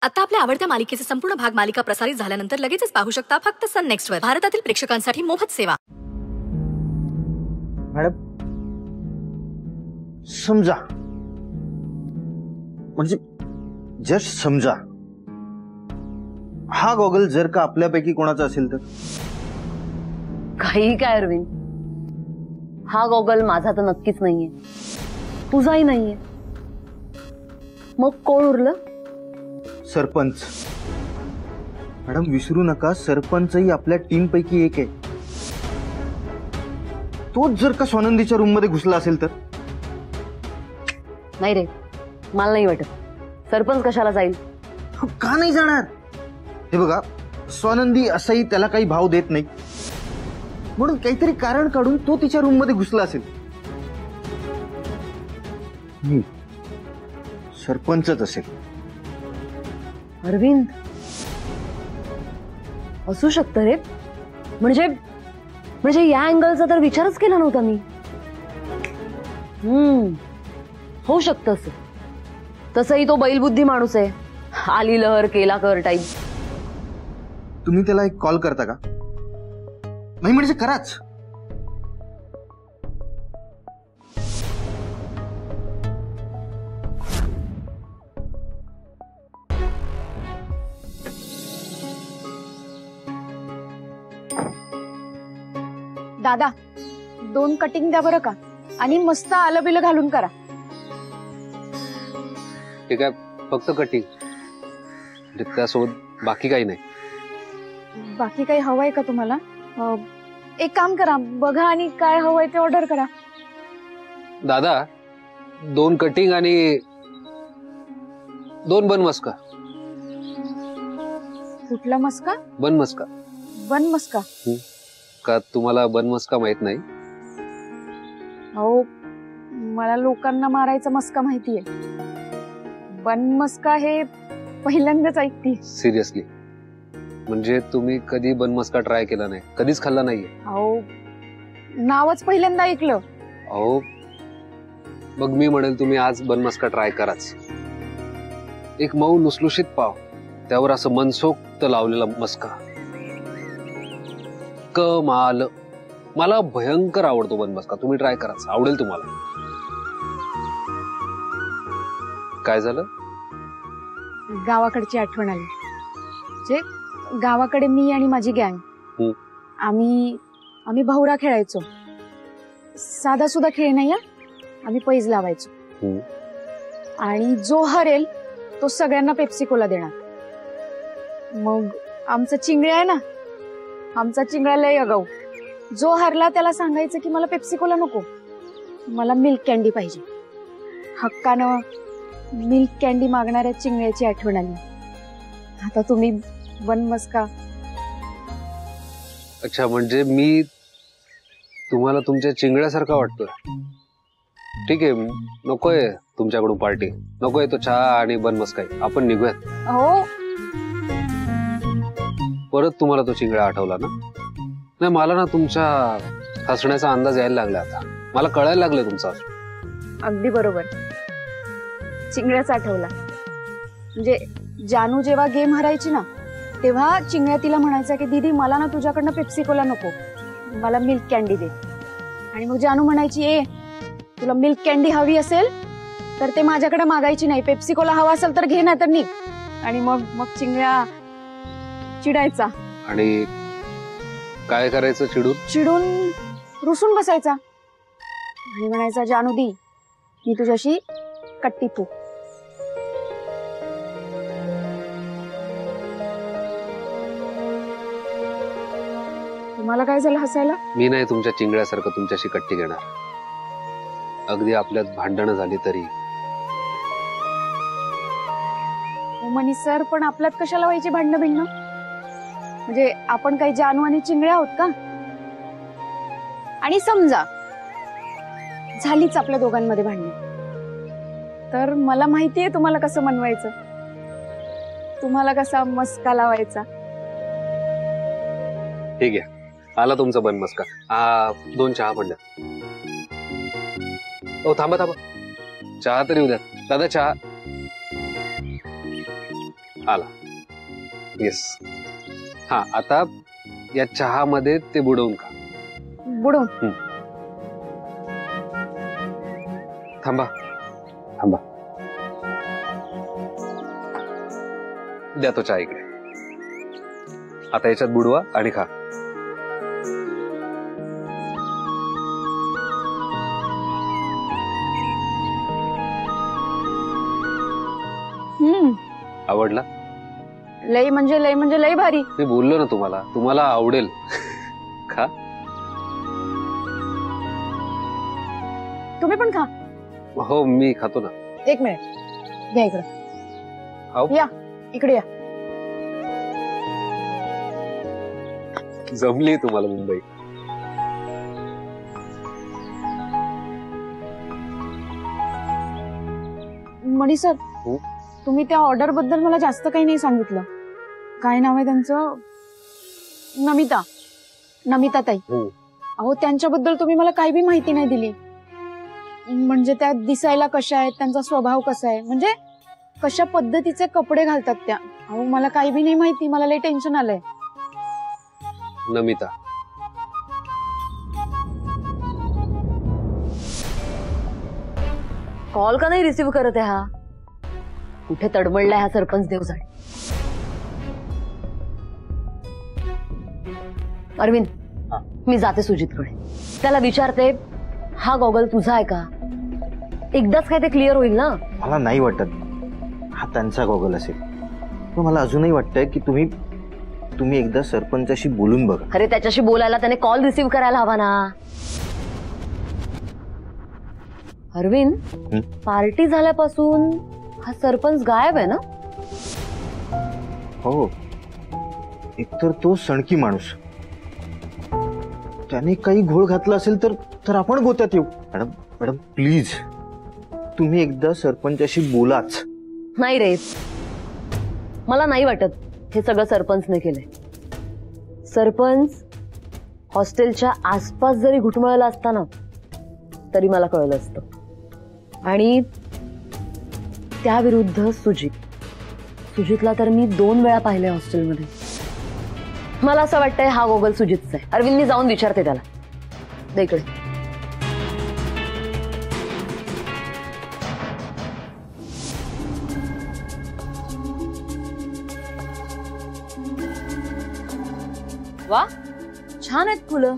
आता आपल्या आवडत्या मालिकेचे संपूर्ण भाग मालिका प्रसारित झाल्यानंतर लगेचच पाहू शकता फक्त सन नेक्स्ट वर. भारतातील प्रेक्षकांसाठी मोफत सेवा. मॅडम समजा, म्हणजे जस्ट समजा हा गॉगल जर का आपल्यापैकी कोणाचा असेल तर? काही काय अरविंद, हा गॉगल माझा तर नक्कीच नाहीये, तुझाही नाहीये. मग कोण उरलं? सरपंच. मॅडम विसरू नका, सरपंचही आपल्या टीम पैकी एक आहे. तोच जर का स्वानंदीच्या रूम मध्ये घुसला असेल तर? नाही रे, मला नाही वाटत. सरपंच कशाला जाईल? का नाही जाणार? हे बघा, स्वानंदी असाही त्याला काही भाव देत नाही, म्हणून काहीतरी कारण काढून तो तिच्या रूम मध्ये घुसला असेल. सरपंचच असेल. अरविंद, असू शकतं रे. म्हणजे या अँगलचा तर विचारच केला नव्हता मी. होऊ शकतं असं. तसंही तो बैलबुद्धी माणूस आहे, आली लहर केला कर टाईप. तुम्ही त्याला एक कॉल करता का? नाही म्हणजे कराच. दादा 2 कटिंग द्या बरं का, आणि मस्त आलं बिलं घालून करा. ठीक आहे, फक्त कटिंग, त्यासोबत बाकी काही नाही. बाकी काही हवंय का तुम्हाला? एक काम करा, बघा आणि काय हवंय ते ऑर्डर करा. दादा 2 कटिंग आणि 2 बन मस्का. कुठला मस्का? बन मस्का. बन मस्का? का तुम्हाला बन मस्का माहित नाही? हो, मला लोकांना मारायचा मस्का माहितीये. बन मस्का हे पहिल्यांदाच ऐकते. सिरियसली? म्हणजे तुम्ही कधी बन मस्का ट्राय केला नाही? कधीच खाल्ला नाहीये? अहो, नावच पहिल्यांदा ऐकलं. अहो मग मी म्हणेल तुम्ही आज बन मस्का ट्राय कराच. एक मऊ लुसलुशीत पाव, त्यावर असं मनसोक्त लावलेला मस्का, कमाल. मला भयंकर आवडतो बन मस्का. तुम्ही ट्राय कराच, आवडेल तुम्हाला. काय झालं? गावाकडची आठवण आली. जे गावाकडे मी आणि माझी गँग, आम्ही भवरा खेळायचो. साधा सुद्धा खेळ नाही, आम्ही पैज लावायचो. आणि जो हरेल तो सगळ्यांना पेप्सी कोला देणार. मग आमचा चिंगळ्या आहे ना, आमचा चिंगळ्या लय अगाऊ. जो हरला त्याला सांगायचं की मला पेप्सी कोला नको, मला मिल्क कॅन्डी पाहिजे. हक्कानं मिल्क कॅन्डी मागणाऱ्या चिंगळ्याची आठवण आली. आता तुम्ही बन मस्का. अच्छा, म्हणजे मी तुम्हाला तुमच्या चिंगळ्यासारखा वाटतोय? ठीक आहे, नकोय तुमच्याकडून पार्टी, नकोय तो चहा आणि बन मस्का. आपण निघूयात. हो. परत तुम्हाला तो चिंगळा आठवला ना? नाही, मला ना तुमच्या हसण्याचा अंदाज यायला लागला. आता मला कळायला लागलं तुमचा. अगदी बरोबर, चिंगळ्याच आठवला. म्हणजे जानू जेव्हा गेम हरायची ना, तेव्हा चिंगळ्या तिला म्हणायचा की दीदी मला ना तुझ्याकडनं पेप्सी कोला नको, मला मिल्क कॅन्डी दे. आणि मग जानू म्हणायची, ए तुला मिल्क कॅन्डी हवी असेल तर ते माझ्याकडे मागायची नाही, पेप्सी कोला हवा असेल तर घे, नाही तर निघ. आणि मग चिंगळ्या चिडायचा. आणि काय करायचं? चिडून रुसून बसायचा आणि म्हणायचा, जानू दी मी तुझ्याशी कट्टी तू. तुम्हाला काय झालं हसायला? मी नाही तुमच्या चिंगळ्यासारखं तुमच्याशी कट्टी घेणार. अगदी आपल्यात भांडणं झाली तरी. मनी सर, पण आपल्यात कशाला व्हायची भांडणं भिंडणं? म्हणजे आपण काही जानू आणि चिंगळ्या आहोत का? आणि समजा झालीच आपल्या दोघांमध्ये भांडणं, तर मला माहितीये तुम्हाला कसं मनवायचं, तुम्हाला कसा मस्का लावायचा. ठीक आहे, आला तुमचा बन मस्का. 2 चहा पण द्या. ओ थांबा, चहा तरी उद्या. दादा चहा. आला. येस. हा, आता या चहामध्ये ते बुडवून खा. बुडवून? थांबा थांबा, द्या तो चहा इकडे. आता याच्यात बुडवा आणि खा. आवडला? लई म्हणजे लई भारी. मी बोललो ना तुम्हाला, तुम्हाला आवडेल. खा. तुम्ही पण खा. हो, मी खातो ना. एक मिनिट, घ्या इकडे. आओ. या इकडे या. जमली तुम्हाला मुंबई. मणी सर, तुम्ही त्या ऑर्डर बद्दल मला जास्त काही नाही सांगितलं. काय नाव आहे त्यांचं? नमिता ताई. अहो, त्यांच्याबद्दल तुम्ही मला काही बी माहिती नाही दिली. म्हणजे त्या दिसायला कशा आहेत, त्यांचा स्वभाव कसा आहे, म्हणजे कशा पद्धतीचे कपडे घालतात त्या. अहो, मला काही बी नाही माहिती. मला लई टेन्शन आलंय. नमिता, कॉल का नाही रिसीव्ह करत आहे हा? कुठे तडमडलाय हा सरपंच देवजाड? अरविंद, मी जाते सुजितकडे. त्याला विचारते, हा गॉगल तुझा आहे का? एकदाच काय ते क्लिअर होईल ना. मला नाही वाटत हा त्यांचा गॉगल असेल. पण मला अजूनही वाटतंय की तुम्ही एकदा सरपंचाशी बोलून बघा. अरे, त्याच्याशी बोलायला त्याने कॉल रिसीव्ह करायला हवा ना. अरविंद, पार्टी झाल्यापासून हा सरपंच गायब आहे ना? हो, एकतर तो सणकी माणूस, त्याने काही घोळ घातला असेल तर आपण गोत्यात येऊ. मॅडम प्लीज, तुम्ही एकदा सरपंचाशी बोलाच. नाही रे, मला नाही वाटत हे सगळं सरपंचने केलंय. सरपंच हॉस्टेलच्या आसपास जरी घुटमळला असता ना, तरी मला कळलं असतं. आणि त्याविरुद्ध सुजितला तर मी 2 वेळा पाहिलंय हॉस्टेलमध्ये. मला असं वाटतंय हा गॉगल सुजितचा आहे. अरविंदनी जाऊन विचारते त्याला. दे इकडे. वा, छान आहेत फुलं.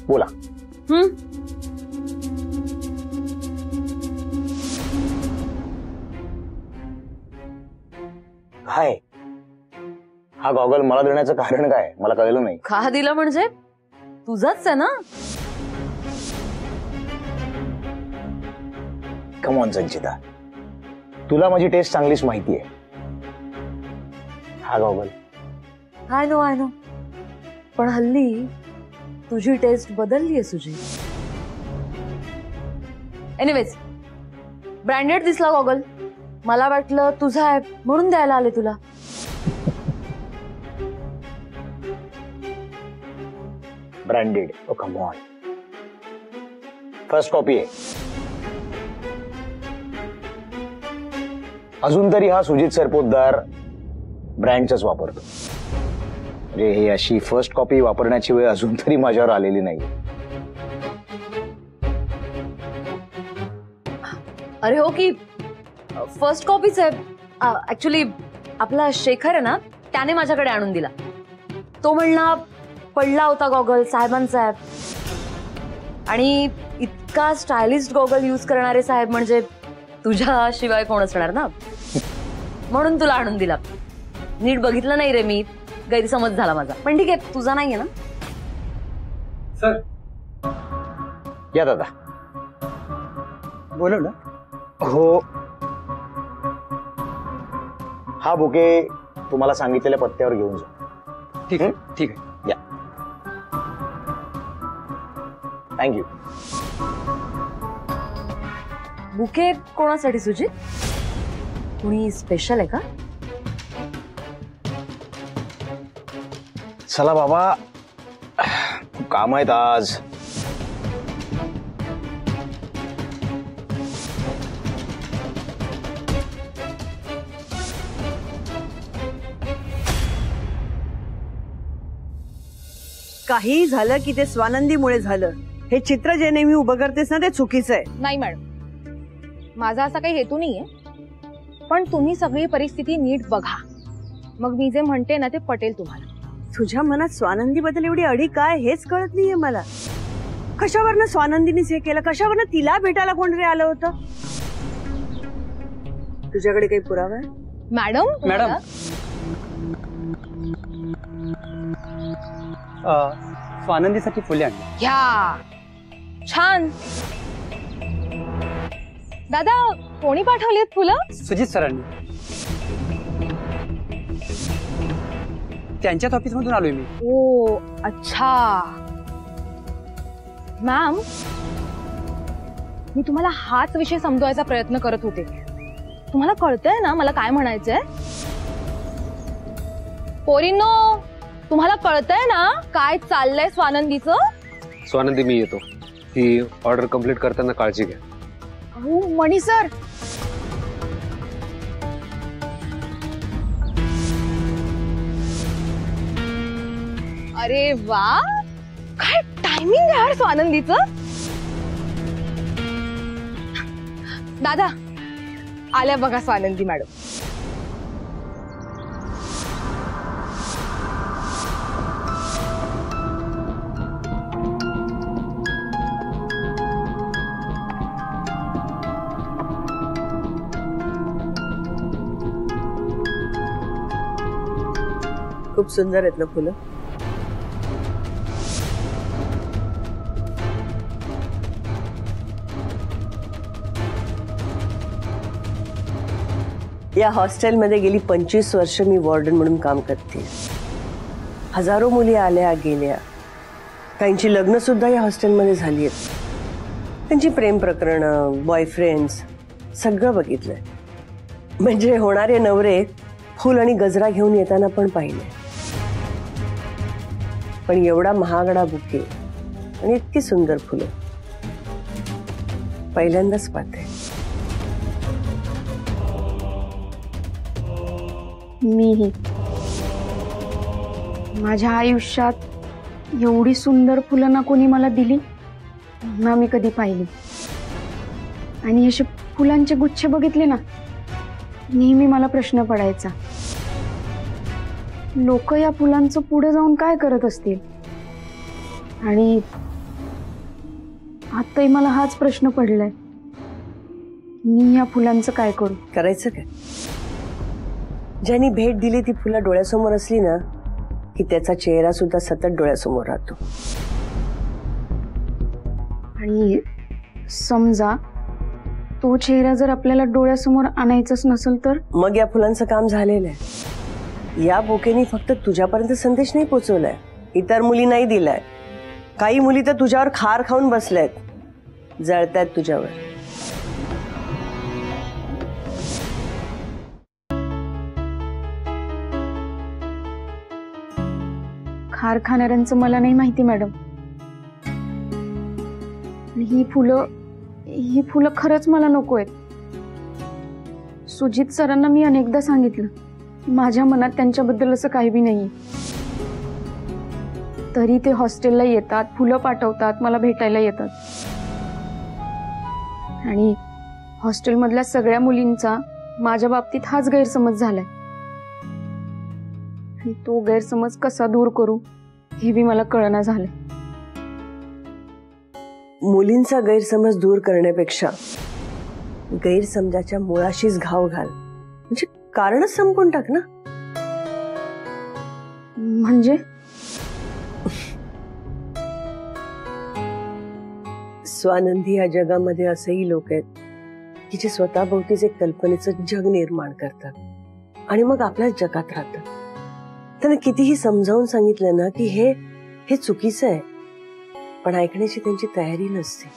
बोला. काय हा गॉगल मला देण्याचं कारण काय मला कळलं नाही. का दिलं म्हणजे? तुझाच आहे ना. कम ऑन संचिता, तुला माझी टेस्ट चांगलीच माहिती आहे. हा गॉगल आय नो, पण हल्ली तुझी टेस्ट बदलली आहे सुजी. एनिवेज, ब्रँडेड दिसला गॉगल. मला वाटलं तुझा आहे म्हणून द्यायला आले तुला. Branded? Oh come on, first copy आहे. अजून तरी हा सुजित सरपोतदार ब्रँडच वापरतो. म्हणजे ही अशी फर्स्ट कॉपी वापरण्याची वेळ अजून तरी माझ्यावर आलेली नाही. अरे हो की, फर्स्ट कॉपीच आहे. ऍक्च्युली आपला शेखर आहे ना, त्याने माझ्याकडे आणून दिला. तो म्हणला पडला होता गॉगल साहेबांचा आहे, आणि इतका स्टायलिस्ट गॉगल यूज करणारे साहेब म्हणजे तुझ्या शिवाय कोण असणार ना, म्हणून तुला आणून दिला. नीट बघितलं नाही रे मी, गैरसमज झाला माझा. पण ठीक आहे, तुझा नाहीये ना. सर या दादा. बोलवलं? हो, हा बुके तुम्हाला सांगितलेल्या पत्त्यावर घेऊन जा. ठीक आहे. या. थँक्यू. बुके कोणासाठी सुजित? कुणी स्पेशल आहे का? चला बाबा, खूप काम आहेत आज. काहीही झालं की ते स्वानंदीमुळे झालं हे चित्र जे नेहमी उभं करतेस ना ते चुकीचं आहे. नाही मॅडम, माझा असा काही हेतू नाहीये, पण तुम्ही सगळी परिस्थिती नीट बघा, मग मी जे म्हणते ना ते पटेल तुम्हाला. तुझ्या मनात स्वानंदी बद्दल एवढी अडी काय हेच कळत नाहीये मला. कशावरनं स्वानंदीनेच हे केलं? कशावरनं तिला भेटायला कोणतरी आलं होतं? तुझ्याकडे काही पुरावा आहे? मॅडम मॅडम स्वानंदीसाठी फुले आणली. घ्या. छान. दादा कोणी पाठवलीत फुलं? सुजित सरांनी. त्यांच्याच ऑफिस मधून आलोय मी. ओ अच्छा. मॅम, मी तुम्हाला हाच विषय समजवायचा प्रयत्न करत होते. तुम्हाला कळतंय ना मला काय म्हणायचंय? पोरींनो, तुम्हाला कळतंय ना काय चाललंय स्वानंदीचं? स्वानंदी मी येतो. ही ऑर्डर कंप्लीट करताना काळजी घ्या. अहो मणी सर, अरे वा, काय टायमिंग आहे यार स्वानंदीचं. दादा आल्या बघा स्वानंदी मॅडम. खूप सुंदर आहेत ना फुलं. या हॉस्टेलमध्ये गेली 25 वर्ष मी वॉर्डन म्हणून काम करते. हजारो मुली आल्या गेल्या, काहींची लग्न सुद्धा या हॉस्टेलमध्ये झाली आहेत. त्यांची प्रेम प्रकरणं, बॉयफ्रेंड्स सगळं बघितलंय. म्हणजे होणारे नवरे फुल आणि गजरा घेऊन येताना पण पाहिले. पण एवढा महागडा बुके आणि इतकी सुंदर फुलं पहिल्यांदाच पाहते. मीही माझ्या आयुष्यात एवढी सुंदर फुलं ना कोणी मला दिली ना मी कधी पाहिली. आणि असे फुलांचे गुच्छ बघितले ना नेहमी मला प्रश्न पडायचा, लोक या फुलांचं पुढे जाऊन काय करत असतील. आणि आताही मला हाच प्रश्न पडलाय, मी या फुलांचं काय करू? करायचं काय? ज्यांनी भेट दिली ती फुलं डोळ्यासमोर असली ना की त्याचा चेहरा सुद्धा सतत डोळ्यासमोर राहतो. आणि समजा तो चेहरा जर आपल्याला डोळ्यासमोर आणायचाच नसेल तर? मग या फुलांचं काम झालेलं आहे. या बोकेनी फक्त तुझ्यापर्यंत संदेश नाही पोहोचवलाय, इतर मुली नाही दिलाय. काही मुली तर तुझ्यावर खार खाऊन बसल्यात, जळतायत तुझ्यावर. खार खाणाऱ्यांचं मला नाही माहिती मॅडम. ही फुलं खरंच मला नको आहेत. सुजित सरांना मी अनेकदा सांगितलं, माझ्या मनात त्यांच्याबद्दल असं काही बी नाहीये. तरी ते हॉस्टेलला येतात, फुलं पाठवतात, मला भेटायला येतात. आणि हॉस्टेलमधल्या सगळ्या मुलींचा माझ्या बाबतीत हाच गैरसमज झालाय. आणि तो गैरसमज कसा दूर करू हे बी मला कळना झालंय. मुलींचा गैरसमज दूर करण्यापेक्षा गैरसमजाच्या मुळाशीच घाव घाल, म्हणजे कारणच संपून टाक ना. म्हणजे स्वानंदी या जगामध्ये असेही लोक आहेत की जे स्वतःभोवतीच एक कल्पनेचं जग निर्माण करतात आणि मग आपल्याच जगात राहतात. त्यांना कितीही समजावून सांगितलं ना की हे चुकीचं आहे, पण ऐकण्याची त्यांची तयारी नसते.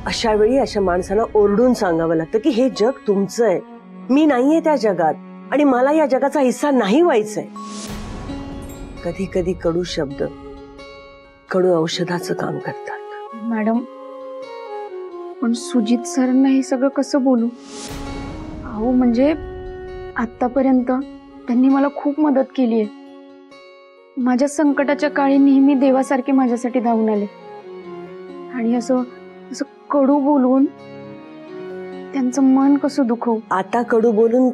अशा वेळी अशा माणसांना ओरडून सांगावं लागतं की हे जग तुमचं आहे, मी नाहीये त्या जगात आणि मला या जगाचा हिस्सा नाही व्हायचंय. कधी कधी कडू शब्द कडू औषधाचं काम करतात. मॅडम, पण सुजित सरांना हे सगळं कसं बोलू? अहो म्हणजे आतापर्यंत त्यांनी मला खूप मदत केली आहे. माझ्या संकटाच्या काळी नेहमी देवासारखे माझ्यासाठी धावून आले आणि असं असं कडू बोलून त्यांचं मन कसं दुखवू. आता कडू बोलून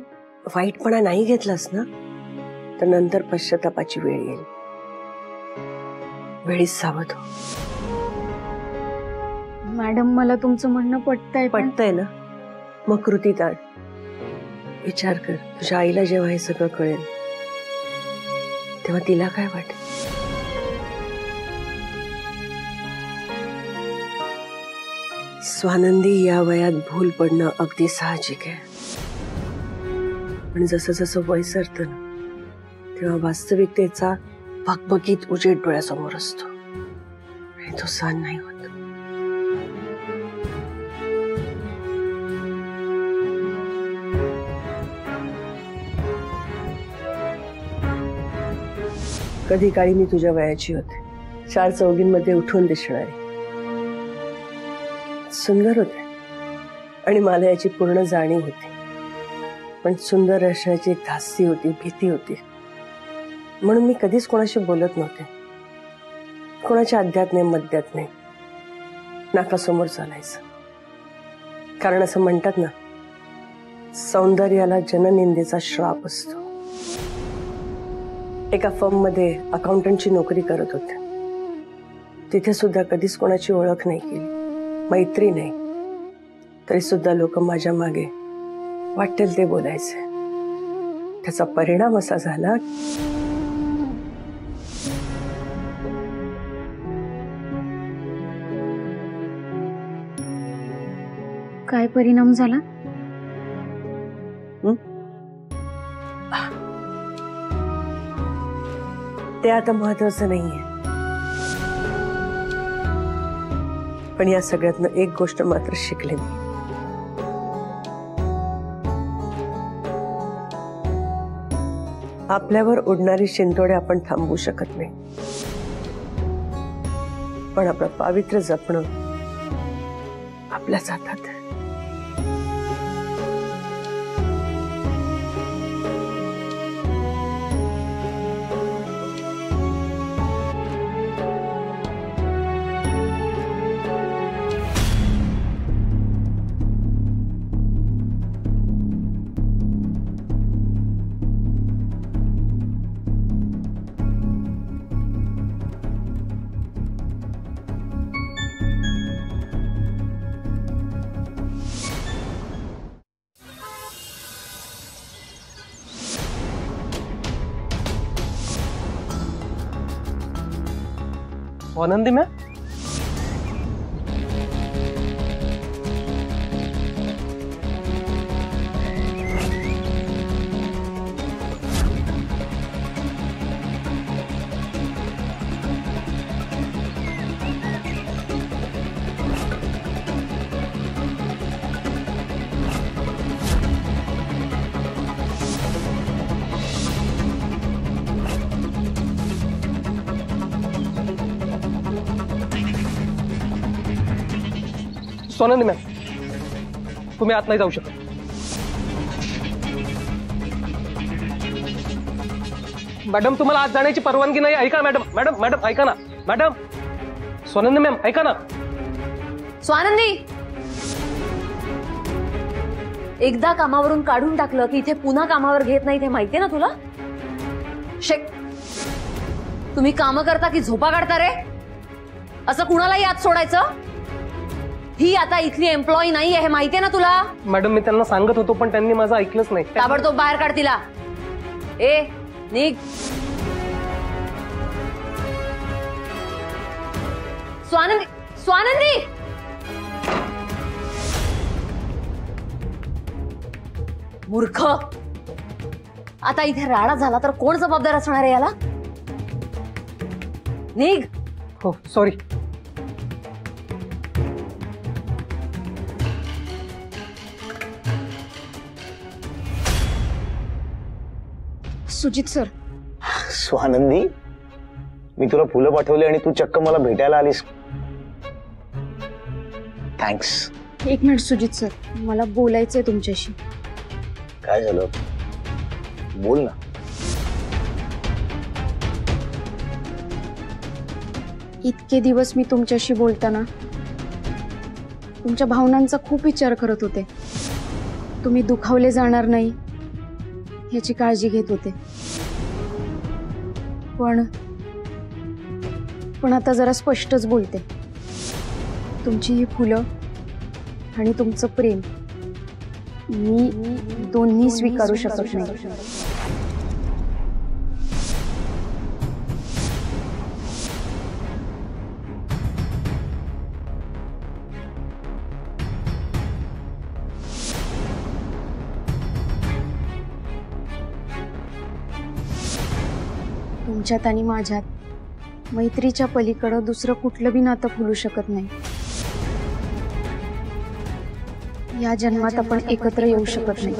वाईटपणा नाही घेतलास ना तर नंतर पश्चातापाची वेळ येईल. वेळीच सावध हो. मॅडम मला तुमचं म्हणणं पटतंय ना मग कृतीत आण. विचार कर, तुझ्या आईला जेव्हा हे सगळं कळेल तेव्हा तिला काय वाटेल. स्वानंदी या वयात भूल पडणं अगदी साहजिक आहे. पण जसं जसं वय सरतं ना तेव्हा वास्तविकतेचा भगभगीत उजेड डोळ्यासमोर असतो आणि तो सहन नाही होत. कधी काळी मी तुझ्या वयाची होते, 4 चौघींमध्ये उठून दिसणारी. सुंदर होते आणि मला याची पूर्ण जाणीव होती. पण सुंदर असण्याची एक धास्ती होती, भीती होती. म्हणून मी कधीच कोणाशी बोलत नव्हते. कोणाच्या अध्यात नाही, मध्यात नाही, नाकासमोर चालायचं. कारण असं म्हणतात ना, सौंदर्याला जननिंदेचा श्राप असतो. एका फर्म मध्ये अकाउंटंटची नोकरी करत होते. तिथे सुद्धा कधीच कोणाची ओळख नाही केली, मैत्री नाही. तरी सुद्धा लोक माझ्या मागे वाटेल ते बोलायचे. त्याचा परिणाम असा झाला काय परिणाम झाला. ते आता महत्वाचं नाहीये. पण या सगळ्यातनं एक गोष्ट मात्र शिकले मी. आपल्यावर उडणारी शिंतोडे आपण थांबवू शकत नाही, पण आपलं पावित्र्य जपणं आपल्याच हातात आहे. स्वानंदी मॅम, स्वानंदी मॅम, तुम्ही आत नाही जाऊ शकत. मॅडम, तुम्हाला आत जाण्याची परवानगी नाही. ऐका मॅडम, मॅडम मॅडम ऐका ना. मॅडम, स्वानंदी मॅम ऐका ना. स्वानंदी, एकदा कामावरून काढून टाकलं की इथे पुन्हा कामावर घेत नाही, ते माहितीये ना तुला. शेक, तुम्ही काम करता की झोपा काढता रे? असं कुणालाही आत सोडायचं? ही आता इथली एम्प्लॉई नाही आहे, माहितीये ना तुला. मॅडम, मी त्यांना सांगत होतो पण त्यांनी माझं ऐकलंच नाही. ताबडतोब बाहेर काढ तिला. ए निघ. स्वानंदी, स्वानंदी, मूर्ख. आता इथे राडा झाला तर कोण जबाबदार असणार आहे याला? निघ. हो, सॉरी. सुजित सर. स्वानंदी, मी तुला फुलं पाठवली आणि तू चक्क मला भेटायला आलीस. थँक्स. एक मिनिट सुजित सर, मला बोलायचंय तुमच्याशी. काय झालं? बोल ना. इतके दिवस मी तुमच्याशी बोलताना तुमच्या भावनांचा खूप विचार करत होते. तुम्ही दुखावले जाणार नाही याची काळजी घेत होते. पण आता जरा स्पष्टच बोलते. तुमची ही फुलं आणि तुमचं प्रेम मी दोन्ही स्वीकारू शकत नाही. तुमच्यात आणि माझ्यात मैत्रीच्या पलीकडं दुसरं कुठलं बी नातं फुलू शकत नाही. या जन्मात आपण एकत्र येऊ शकत नाही.